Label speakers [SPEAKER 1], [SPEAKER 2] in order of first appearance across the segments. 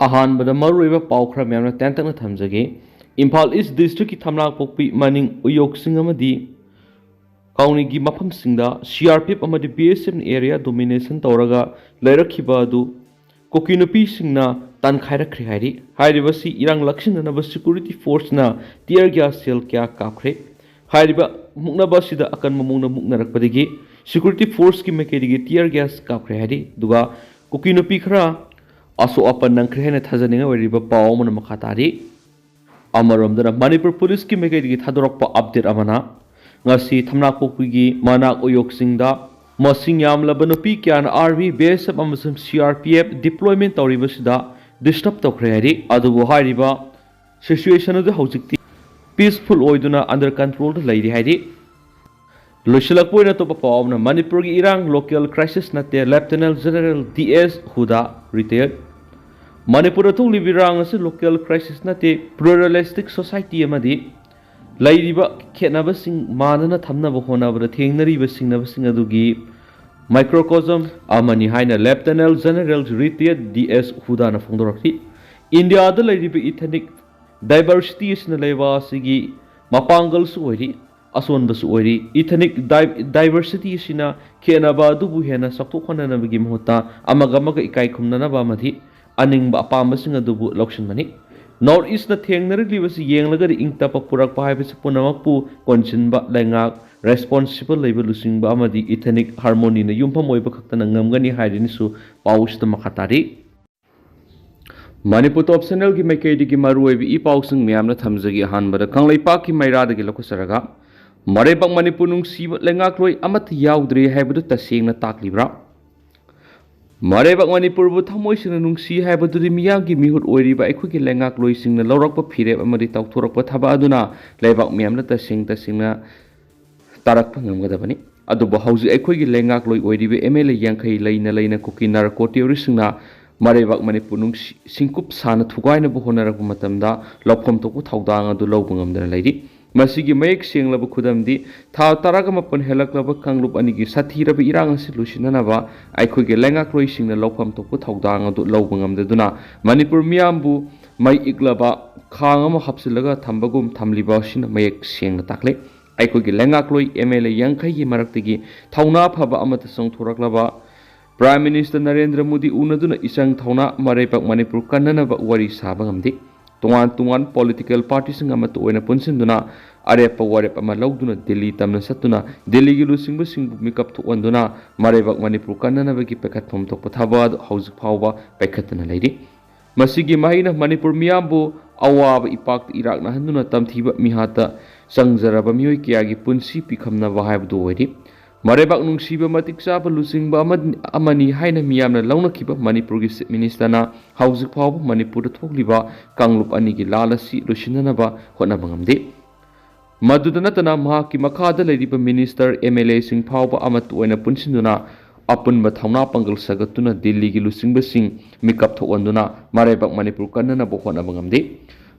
[SPEAKER 1] अहानबद मरुइबा पाउ खरा म्यामना तेंतकना थमजगे इम्फाल ईस्ट डिस्ट्रिक्ट की थमलाकपोकपी मनिंग उयोक्सिंग अमदी काउनिगी मफमसिंगदा सीआरपीएफ अमदी बीएसएफ एरिया डोमिनेशन तौरगा लैरखिबा अदु कुकी नुपी सिंगना तनखाइरखरि हाइरि हाइरिबसी इरांग लक्षिननब सिक्योरिटी फोर्सना टियर गैस सेल क्या काखरे हाइरिबा मुक्नबसिदा अकन ममुंगना मुक्नरकपदगी सिक्योरिटी फोर्स की मेकेदिगी टियर गैस काखरे हाइरि दुगा कुकी नुपी खरा असो अपन नंखरे हेने थाजनिंग वरिबा पाव मन मखातारी अमरमदना मणिपुर पुलिस की मेकेदिगी थादरकपा अपडेट अमना ngasi thamnakpokpigi manak uyokchingda masing yamlaba nupi kyan army base amasum CRPF deployment tawribasida disturb tawkhre hari adubu hairiba situation adu Haojik peaceful oiduna under control lairi hari loisilakpoina topa pawna Manipur gi irang local crisis nate Lieutenant General DS Huda retired Manipur thung libirang ase local crisis nate pluralistic society amadi लाइरिबा खेनाबसिंग मानना थमनबा होनाबदा थेंगनरिबसिंग अदुगी microcosm अमनि हाइना lieutenant general retired DS हुदाना फोंदोरखि इंडिया द लाइरिबा इथनिक डाइवर्सिटी इसना लेवासिगी मपांगलसु ओइरि असोनबसु ओइरि इथनिक डाइवर्सिटी इसना खेनाबा अदुबु हेना सक्तोखननबगी महता अमगमगा इकाइ खुमननबा मधि अनिंगबा अपामबसिंग अदुबु लौक्सिनबनि नॉर्थ ईस्ट थेंगनरलीबसी येंगलगद इंगतप पुरकपा हाइबसे पुनमकपु कोनसिनबा लैंगाक रेस्पॉन्सिबल लेबल लुसिंगबा अमदी इथनिक हार्मोनी न युमफम ओइबा खक्तन ngमगनी हाइरिनिसु पाउसद मखतारी मणिपुर टॉप चैनल की मैकेडी की मरुओइबी ई पाउसिंग म्यामना थमजगी हानबदा कंगलैपा की मैरादगी लखुसरगा मरेबक मणिपुर नुंगसीब लैंगाकलोय अमत याउद्रे हाइबदु तसेंगना ताकलिब्रा मरेबक मणिपुर थमोइसिंग नुंगसी हाइबदुदि मियामगी मिहुत ओइरिबा अखोइगी लैंगाकलोइसिंगना लौरकपा फिरेब अमदि तौथोरकपा थबा अदुना लैबाक मियामना तसेंगना तारकपा ngमगदबनि अदुबो हौजि अखोइगी लैंगाकलोइ ओइरिबे एमएलए यांखै लैना कुकी नारको टेरोरिस्टना मरेबक मणिपुर नुंगसी सिंकुप साना थुगाइनबो होनरकपा मतमदा लौफम तोकु थौदांग अदु लौबा ngमदना लैरि मसीगी मयेक सेंगलब खुदमदी था तारागा मपन हेलकलब कांगलुप अनिगी साथीरब इरांग से लुसिननबा आइखोगे लैंगाकलोइसिंगना लौफम तोकु थौदांग अदु लौबा ngमददुना मणिपुर मियामबु मै इग्लबा खांग अमा हपसिलगा थंबगुम थमलिबासिन मयेक सेंगना ताकले आइखोगे लैंगाकलोइ एमएलए यांखैगी मरक्तगी थौना फबा अमत संगथोरकलबा प्राइम मिनिस्टर नरेंद्र मोदी उनदुना इसंग थौना मरेबक मणिपुर कन्ननबा वरी साबा ngमदि तोान पॉलिटिकल पार्टी पुनसिंदुना अरेप वारेप लौदुना दिल्ली तमना सत्तुना दिल्ली की लुसिंग मिकअप थोंदुना मरेबक मणिपुर कन्ननबगी पैखतफम थोप थबाद हौजिक फावबा पैखतना लैरि मसिगी महिना मणिपुर मियामबु अवाब इपाक इराकना हंदुना तमथीबा मिहाता संगजरब मियोय कियागी पुंसी पिखमनबा हाइबदु ओइरि मरेबक नुंगसीबा मतिक चाबा लुसिंगबा अमनि हाइना मियामना लौनखिबा मणिपुर की चीफ मिनिस्टरना हौजिक फावबा मणिपुर थोकलिबा कांगलुप अनिगी लालसी लुसिननबा होनबा ngमदे मदुदा नतना महाकी मखादा लैरिबा मिनिस्टर एमएलए सिंग फावबा अमत ओइना पुनसिनदुना अपुनबा थौना पंगल सगतुना दिल्ली की लुसिंगबसिंग मिकअप थोंदुना मरेबक मणिपुर कन्ननबा होनबा ngमदे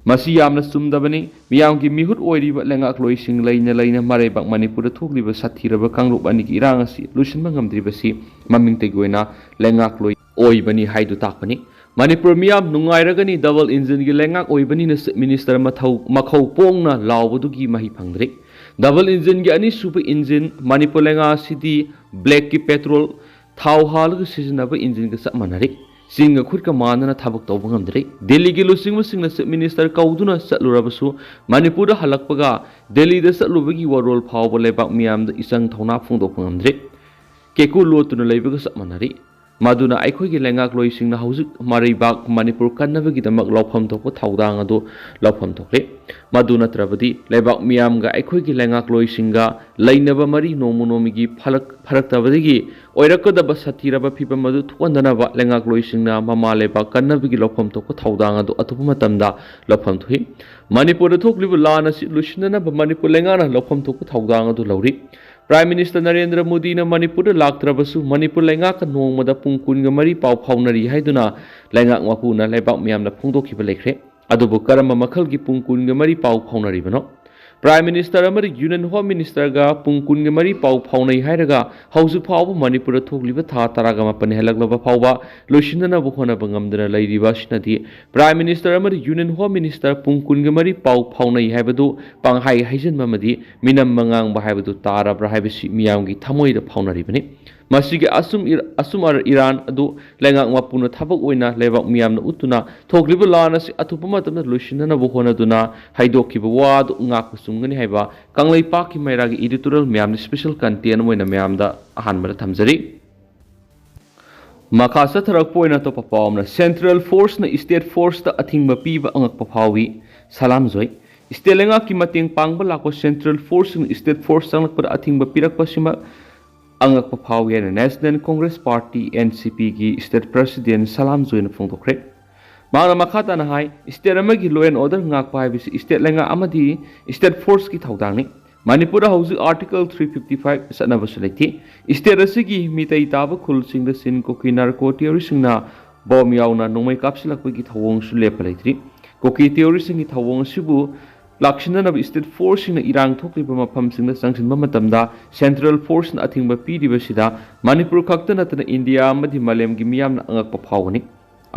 [SPEAKER 1] मसी यामना सुमदबनी मियामगी मिहुत ओइरिबा लैंगाकलोइसिंग लैना मरेबक मणिपुर थोकलिबा साथीरबा कांगलुप अनिगी इरांग असि लुसिनबा ngमद्रिबसी ममिंगतेगी ओइना लैंगाकलोइ ओइबनी हाइदु ताकपनी मणिपुर मियाम नुंगाइरगनी डबल इंजिन की लैंगाक ओइबनीना मिनिस्टर मखौ पोंगना लावबदुगी महि फंगद्रे डबल इंजिन की अनिसुब इंजिन मणिपुर लैंगा सिटी ब्लैक की पेट्रोल थाव हालग सिजनबा इंजिन का सब मनरे सिंग खुद का मानना थबक तौब ngमद्रे दिल्ली की लुसिंग चीफ मिनिस्टर कौदुना चलुरबसु मणिपुर हलकपगा दिल्ली द चलुबगी वरोल फावब लेबाक मियाम द इसंग थौना फुंदोक ngमद्रे केकु लोतुना लेबगा सब मनरे मदुना अखोइगी लैंगाकलोइसिंगना हौजिक मरैबाक मणिपुर कन्नबगीदमक लौफम थोप थौदांग अदु लौफम थोकले मदु नत्रबदी लेबाक मियामगा अखोइगी लैंगाकलोइसिंगा लैनबा मरी नोमुनोमिगी फरक्तबदगी ओइरकदबा साथीरबा फिबम मदु थोंदनबा लैंगाकलोइसिंगना ममा लेबाक कन्नबगी लौफम थोप थौदांग अदु अथुप मतमदा लौफम थोइ मणिपुर थोकलिबु लाना लुसिननबा मणिपुर लैंगाना लौफम थोप थौदांग अदु लौरि प्राइम मिनिस्टर नरेंद्र मोदी ने मणिपुर लाक्त्रबसु मणिपुर लैंगाक नोंगमदा पुंग कुनगा मरी पाव फाउनरी हाइदुना लैंगाक मपुना लैबाक मियामना फोंदोखिबा लेख्रे अदुबु करम मखलगी पुंग कुनगा मरी पाव फाउनरिबनो Prime Minister amadi Union Home Minister ga pung kun ge mari pau phaunai hairaga hauju phau Manipur thokliba tha taraga mapan helaklaba phauba loishinna bu khona bangamdana lairiba sinati Prime Minister amadi Union Home Minister pung kun ge mari pau phaunai haibadu panghai haijen mamadi minam mangang ba haibadu tarabra haibisi miyamgi thamoi da phaunaribani masigi asum Iran adu lengak mapuna thabak oina lebak miyamna utuna thokliba lana si athupa matamna loishinna bu khona duna haidokkiba wad ngak sumgani haiba kanglai pa ki mairagi editorial miyamni special content moina miyamda ahanbada thamjari makasa tharak poina to papawna Central Force na State Force ta athingba piba angak papawi salam joy Stelenga ki mating pangba lako Central Force na State Force angak par athingba pirak pasima angak papawi na National Congress Party NCP ki State President salam joy na phongdokre Mangna makata na hai state amagi law and order ngak pa bisi state lenga amadi state force ki thaudangni Manipur hauju article 355 sanaba selekti state asigi mitai taba khul singda sin koki narco theory singna bom yauna nomai kapsilak ki thawong su lepalaitri koki theory singi thawong sibu lakshina na state force na irang thokli ba mafam singda sangsin ba matamda Central Force na athingba pidi basida Manipur khakta natna India amadi malem gi miyam na angak pa phawani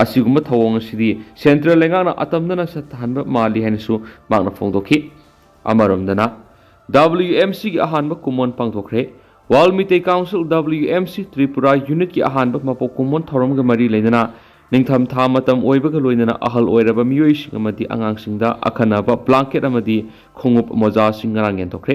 [SPEAKER 1] asiguma thawong sidi Central lengana atamdana sathanba mali hensu mangna phongdokhi amaromdana WMC ki ahanba kumon pangthokre Walmite Council WMC Tripura Unit ki ahanba mapo kumon thorom ga mari leidana ningtham tha matam oibaga loinana ahal oiraba miyoi singamati angangsingda akhanaba blanket amadi khungup moja singarang yentokre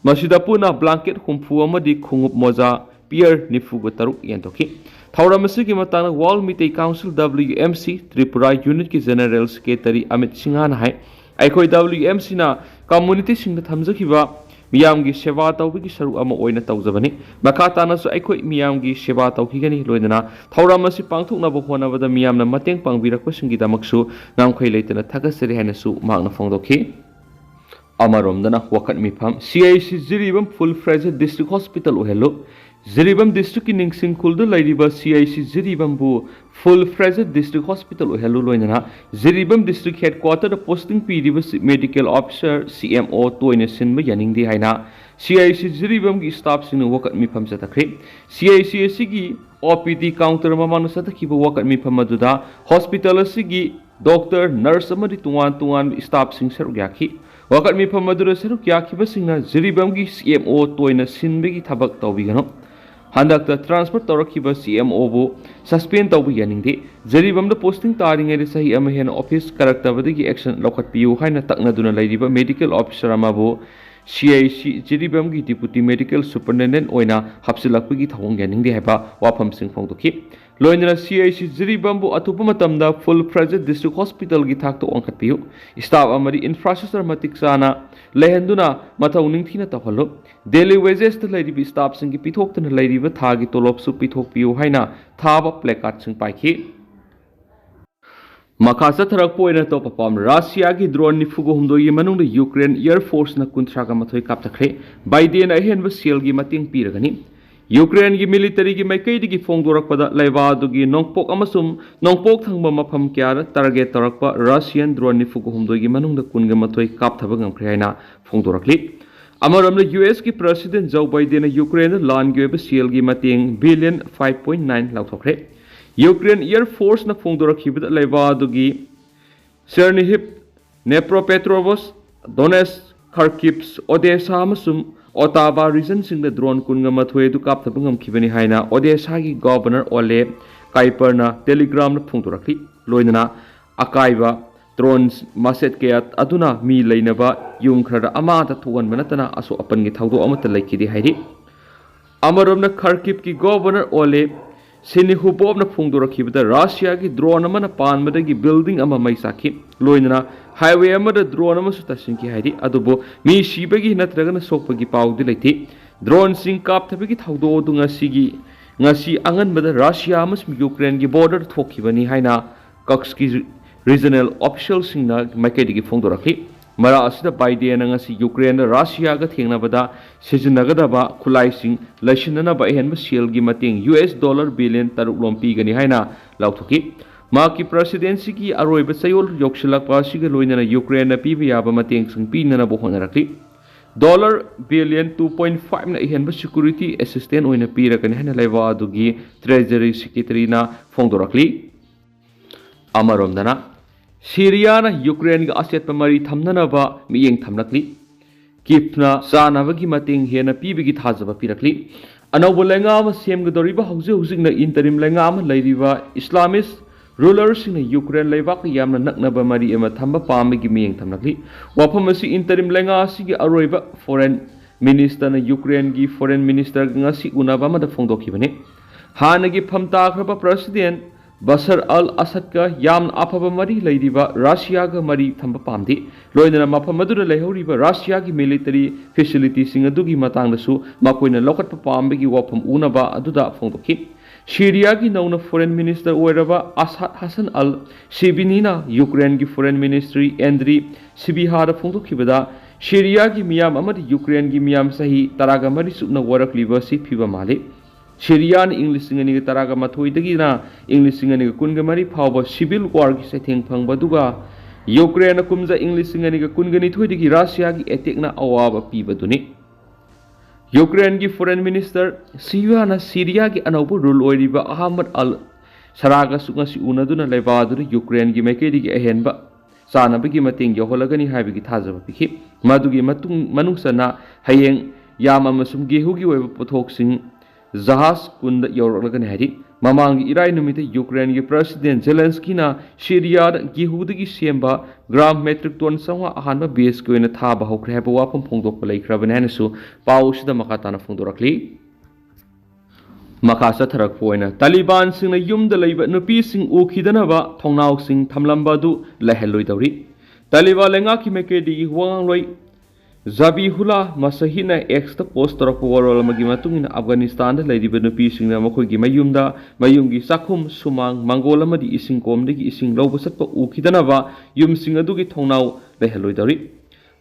[SPEAKER 1] masida puna blanket humfu amadi khungup moja pier nifuga taruk yentokhi Thauramasi ki matana Walmite Council WMC Tripura Unit ki General Secretary Amit Singhan hai aikoi WMC na community singda thamjakhiba miyamgi seva tawbigi saru ama oina tawjabani makatana su aikoi miyamgi seva tawkhigani loidana thauramasi pangthukna bo honabada miyamna mateng pangbirakpa singi damaksu namkhai leitana thagasari hainasu magna phongdokhi amaromdana wakat mifam CIC Jiribam full fledged district hospital ohelo Jiribam district ki ningsing khuldu lairiba CIC Jiribam bu full fledged district hospital ohelo loinana Jiribam district headquarter da posting piriba medical officer CMO toina sinba yaningdi haina CIC Jiribam ki staff sinu wakat mifam satakre CIC asigi OPD counter mamanu satakhiba wakat mifam aduda hospital asigi doctor nurse amadi tuan staff sing sarugaki wakat mifam adura sarugaki basingna Jiribam ki CMO toina sinbegi thabak tawbigano Handakta transfer taurakhiba CMO bu suspend tawbu yaningde Jiribamda posting taringai de sahi ama hen office karaktabadagi action lokhatpiu haina taknaduna lairiba medical officer amabu CIC Jiribam gi deputy medical superintendent oina hapsilakpagi thawong yaningde haiba wafam sing phongdokhi loinana CIC Jiribam bu atupa matamda full fledged district hospital gi thakto ongkhatpiu staff amari infrastructure matik sana lehenduna mathau ningthina tawhallo daily wages ta lairibi staff sing gi pithoktana lairiba thagi tolop su pithokpiu haina thaba placard sing paikhi Makasa tharak poina to papam Russia gi drone ni fugo humdo yi manung de Ukraine Air Force na kuntra ga mathoi kaptakre Biden a hen ba sel gi mating piragani Ukraine gi military gi maikai digi phongdorakpada laiba dugi nongpok amasum nongpok thangba mafam kya target tarakpa Russian drone ni fugo humdo gi manung de kun ga mathoi kapthaba ngamkhre haina phongdorakli Amaramla US ki President Joe Biden Ukraine lan gi ba sel gi mating billion 5.9 lauthokre Ukraine Air Force na phongdorakhibada laibadugi Chernihiv, Dnepropetrovsk, Donetsk, Kharkiv, Odessa amasum Ottawa region singda drone kunga mathoi du kapthabangam khibani haina Odessa gi governor Ole Kaiperna telegram na phongdorakli loinana akaiba drones maset kayat aduna mi leinaba yung khara amata thuan manatana aso apan gi thawdo amata laikidi hairi Amaramna Kharkiv ki governor Ole Sini hubop na phongdorakhibada Russia gi drone amana panmadagi building ama maisakhi loinana highway amada drone ama su tasinki haidi adubo mi shibagi natragana sokpagi paudi leiti drone sing kapthabagi thawdo du ngasi anganbada Russia amas Ukraine gi border thokhibani haina Kakski regional official singna maikaidigi phongdorakhi Mara asida Biden ngasi Ukraine Russia ga thengnabada sijinagadaba khulaising laishinana ba ehenba sel gi mating US dollar billion taruk lompi gani haina lauthoki maki presidency ki aroiba sayol yokshilak pa siga loinana Ukraine na pibi yaba mating sing pinana bo honarakli billion 2.5 na ihenba security assistant oina pirakani haina laiba adugi treasury secretary na phongdorakli amaromdana Syria na Ukraine ga asetpa mari thamnanaba miyeng thamlakli kipna sanabagi mating hena pibigi thajaba pirakli anawba lenga ama semgadoriba hauzik na interim lenga ama lairiba Islamist rulers in Ukraine leibak yamna naknaba mari ema thamba pamigi miyeng thamlakli wafam asi interim lenga asigi aroiba foreign minister na Ukraine gi foreign minister ngasi unaba ma da phongdokhibane hanagi phamta khraba president Bashar al-Assad ka yam afaba mari leiriba Russia ga mari thamba pamdi loinana mafam adura leihoriba Russia gi military facility sing adugi matang dasu makoina lokatpa pambigi wafam unaba aduda phongdokhi Syria gi nauna foreign minister oiraba Asad Hassan al-Shibini na Ukraine gi foreign ministry Andriy Sybiha da phongdokhibada Syria gi miyam amadi Ukraine gi miyam sahi taraga mari subna warakliba si phiba male Syria ni English singani taraga mathoi dagi na English singani kunga mari phawba civil war gi setheng phangba duga Ukraine kumja English singani kungani thoi dagi Russia gi attack na awaba piba duni Ukraine gi foreign minister Syria Syria gi anaubu rule oiriba Ahmad al Saraga sunga si unaduna leibaduri Ukraine gi mekedi gi ahenba sanabagi mating yoholagani haibigi thajaba pikhi madugi manungsana hayeng yama masum gehugi oiba pothoksing Zahas kunda yorolagani hari mamangi irai numite Ukraine gi president Zelensky na Syria gihudagi semba gram metric ton sangwa ahanba base ko ina thaba hokre haba wapam phongdokpa leikrabane hanasu pausida makatana phongdorakli makasa tharak poina Taliban singna yumda leiba nupi sing ukhidanaba thongnau sing thamlamba du leheloi dawri Taliban lenga ki mekedi gi wangloi Zabihullah Masahina X the post of Warol Magimatuin Afghanistan the Lady Benupi Sing Namoki Mayumda Mayungi Sakum Sumang Mangola di ising kom digi ising lobosatpa ukidanaba yum singadugi thongnau the heloidari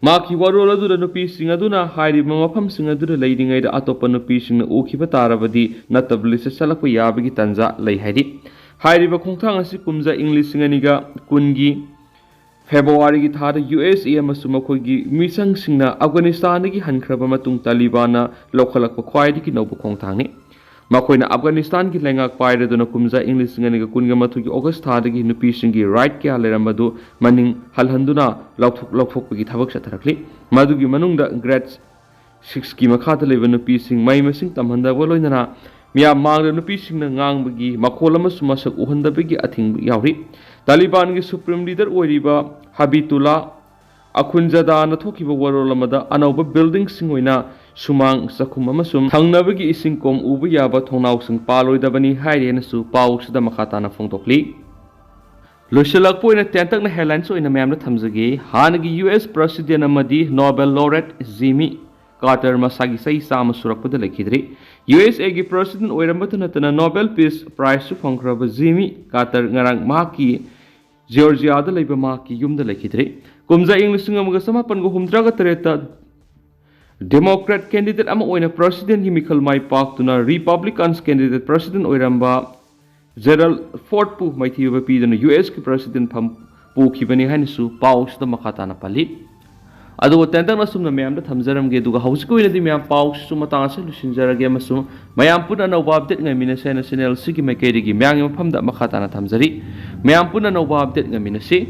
[SPEAKER 1] Maki Warola du the Nupi Singaduna Haidi Mamapam Singadu leading aid Atopanupi Sing Ukiba Tarabadi Natablis Salapa Yabigi Tanza Lay Hedi Haidi Bakuntang Sikumza English Singaniga Kungi February gi thada USA amasuma khoigi misang singna Afghanistan gi hankraba matung Taliban na lokhalakpa khwaidi ki nobu khongthangni makoina Afghanistan gi lengak paire dona kumza English ngani ga kunga mathugi August thada gi nupi singi right kya leramadu maning halhanduna lokthok gi thabak satharakli madugi manungda grade 6 ki makhata leba nupi sing mai masing tamhanda boloinana miya mangda nupi singna ngangbagi makholama sumasak uhandabagi athing yauri Taliban gi supreme leader oiriba Habitullah Akhunzada na thokiba warolamada anauba building singoina sumang sakhum amasum thangnabagi ising kom uba yaba thongnau sing paloidabani hairena su pausida makhatana phongtokli Loisalak poina tentak na headlines oina mayamna thamjage hanagi US president amadi Nobel laureate Jimmy Carter masagi sai sama surakpada lekhidri USA gi president oirambata natana Nobel Peace Prize su phongkraba Jimmy Carter ngarang maki Georgia da leiba maki yumda lekhidri kumza English ngamaga samapan go humdraga tereta Democrat candidate ama oina president gi Michael Mai Park tuna Republicans candidate president oiramba Gerald Ford pu maithiba pi dana US ki president pham pu khibani hanisu paus da makhatana pali adu tentang na sumna mayam da thamjaram ge duga hausko ina di mayam paus su matang se lusinjarage masu mayam puna no update ngai mina se national sigi mekedi gi mayang pham da makhatana thamjari mayam puna no update ngai mina se